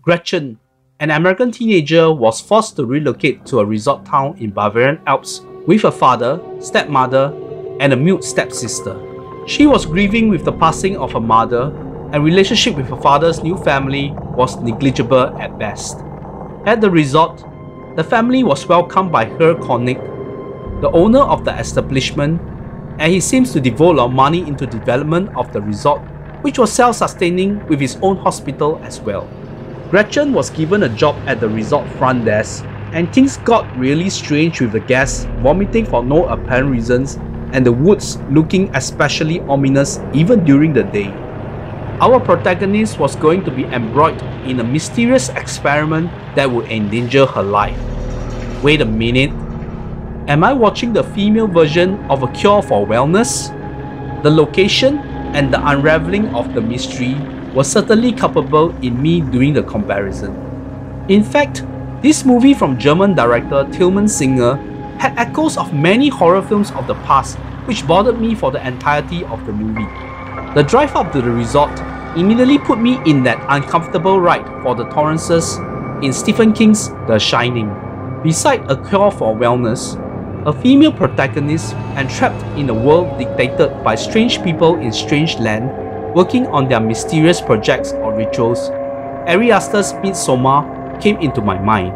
Gretchen, an American teenager, was forced to relocate to a resort town in Bavarian Alps with her father, stepmother, and a mute stepsister. She was grieving with the passing of her mother, and relationship with her father's new family was negligible at best. At the resort, the family was welcomed by Herr Koenig, the owner of the establishment, and he seems to devote a lot of money into development of the resort, which was self-sustaining with his own hospital as well. Gretchen was given a job at the resort front desk, and things got really strange with the guests vomiting for no apparent reasons and the woods looking especially ominous even during the day. Our protagonist was going to be embroiled in a mysterious experiment that would endanger her life. Wait a minute, am I watching the female version of A Cure for Wellness? The location and the unraveling of the mystery was certainly culpable in me doing the comparison. In fact, this movie from German director Tilman Singer had echoes of many horror films of the past, which bothered me for the entirety of the movie. The drive up to the resort immediately put me in that uncomfortable ride for the Torrances in Stephen King's The Shining. Beside A Cure for Wellness, a female protagonist entrapped in a world dictated by strange people in strange land working on their mysterious projects or rituals, Ari Aster's Midsommar came into my mind.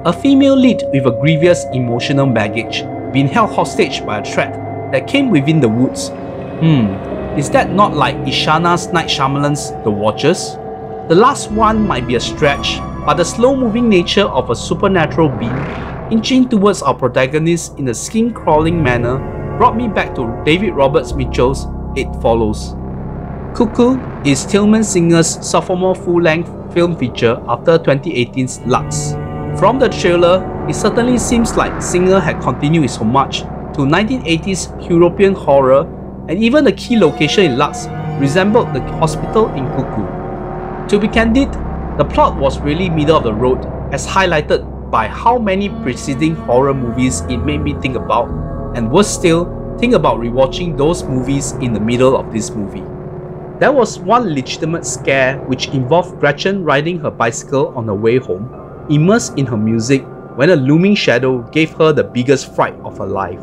A female lead with a grievous emotional baggage being held hostage by a threat that came within the woods. Is that not like Ishana's Night Shyamalan's The Watchers? The last one might be a stretch, but the slow-moving nature of a supernatural being inching towards our protagonist in a skin-crawling manner brought me back to David Roberts Mitchell's It Follows. Cuckoo is Tilman Singer's sophomore full-length film feature after 2018's Lux. From the trailer, it certainly seems like Singer had continued his homage to 1980s European horror, and even the key location in Lux resembled the hospital in Cuckoo. To be candid, the plot was really middle of the road, as highlighted by how many preceding horror movies it made me think about, and worse still, think about rewatching those movies in the middle of this movie. There was one legitimate scare which involved Gretchen riding her bicycle on her way home, immersed in her music, when a looming shadow gave her the biggest fright of her life.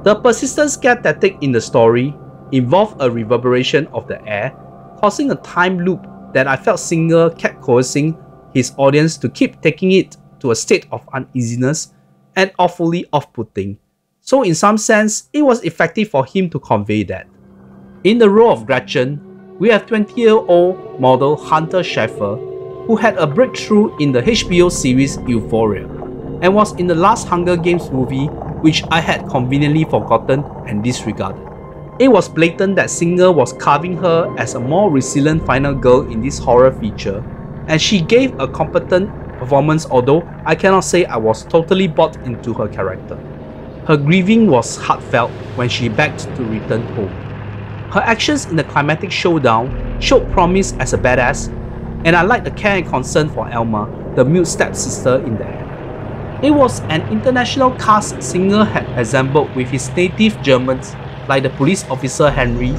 The persistent scare tactic in the story involved a reverberation of the air, causing a time loop that I felt Singer kept coercing his audience to keep taking it to a state of uneasiness and awfully off-putting. So in some sense, it was effective for him to convey that. In the role of Gretchen, we have 20-year-old model Hunter Schafer, who had a breakthrough in the HBO series Euphoria, and was in the last Hunger Games movie, which I had conveniently forgotten and disregarded. It was blatant that Singer was carving her as a more resilient final girl in this horror feature, and she gave a competent performance, although I cannot say I was totally bought into her character. Her grieving was heartfelt when she begged to return home. Her actions in the climactic showdown showed promise as a badass, and I liked the care and concern for Elma, the mute stepsister, in there. It was an international cast Singer had assembled with his native Germans like the police officer Henry,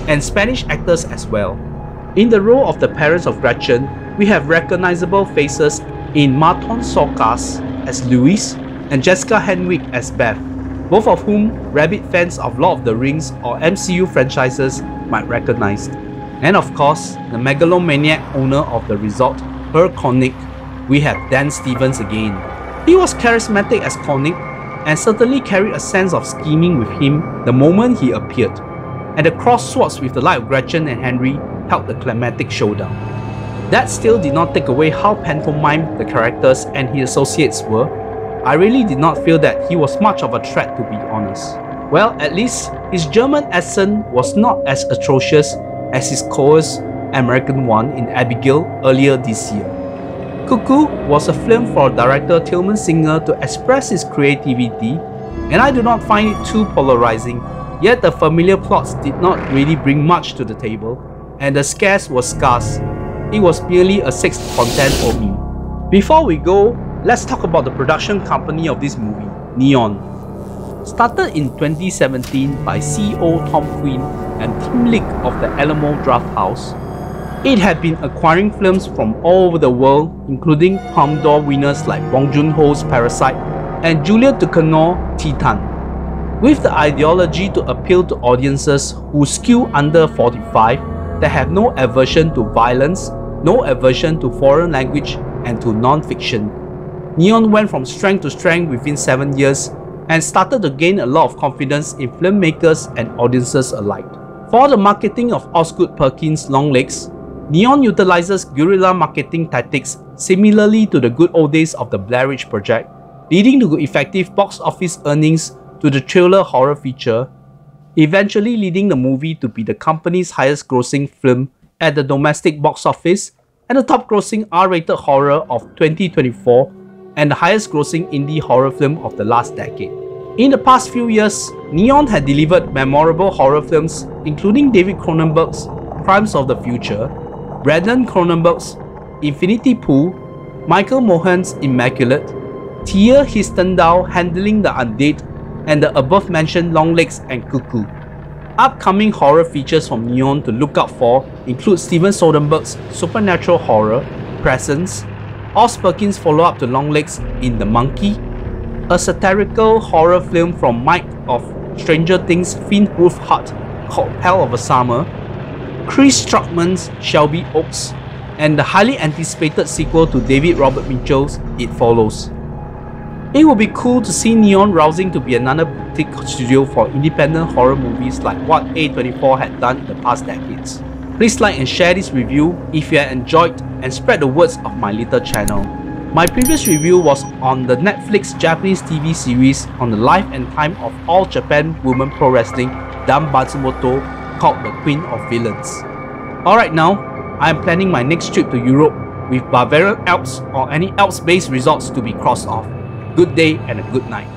and Spanish actors as well. In the role of the parents of Gretchen, we have recognizable faces in Marton Sorkas as Louise and Jessica Henwick as Beth, both of whom rabid fans of Lord of the Rings or MCU franchises might recognize. And of course, the megalomaniac owner of the resort, Herr Koenig, we have Dan Stevens again. He was charismatic as Koenig and certainly carried a sense of scheming with him the moment he appeared, and the crosswords with the light of Gretchen and Henry held the climactic showdown. That still did not take away how pantomime the characters and his associates were. I really did not feel that he was much of a threat, to be honest. Well, at least his German accent was not as atrocious as his coarse American one in Abigail earlier this year. Cuckoo was a film for director Tilman Singer to express his creativity, and I do not find it too polarizing, yet the familiar plots did not really bring much to the table, and the scares were scarce. It was merely a sixth content for me. Before we go, let's talk about the production company of this movie, Neon. Started in 2017 by CEO Tom Quinn and Tim League of the Alamo Drafthouse, It had been acquiring films from all over the world, including Palme d'Or winners like Bong Joon-ho's Parasite and Julia Ducournau's Titan, with the ideology to appeal to audiences who skew under 45, that have no aversion to violence, no aversion to foreign language and to non-fiction. Neon went from strength to strength within 7 years and started to gain a lot of confidence in filmmakers and audiences alike. For the marketing of Osgood Perkins' Longlegs, Neon utilizes guerrilla marketing tactics similarly to the good old days of the Blair Witch Project, leading to effective box office earnings to the thriller horror feature, eventually leading the movie to be the company's highest grossing film at the domestic box office and the top grossing R-rated horror of 2024 and the highest grossing indie horror film of the last decade. In the past few years, Neon had delivered memorable horror films including David Cronenberg's Crimes of the Future, Brandon Cronenberg's Infinity Pool, Michael Mohan's Immaculate, Tia Histendal Handling the Undead, and the above-mentioned Longlegs and Cuckoo. Upcoming horror features from Neon to look out for include Steven Soderbergh's supernatural horror, Presence, Os Perkins' follow-up to Longlegs in The Monkey, a satirical horror film from Mike of Stranger Things Finn Wolfhard called Hell of a Summer, Chris Struckman's Shelby Oaks, and the highly anticipated sequel to David Robert Mitchell's It Follows. It would be cool to see Neon rousing to be another boutique studio for independent horror movies like what A24 had done in the past decades. Please like and share this review if you had enjoyed and spread the words of my little channel. My previous review was on the Netflix Japanese TV series on the life and time of All Japan Women Pro Wrestling Dan Matsumoto called The Queen of Villains. Alright, now, I am planning my next trip to Europe with Bavarian Alps or any Alps-based resorts to be crossed off. Good day and a good night.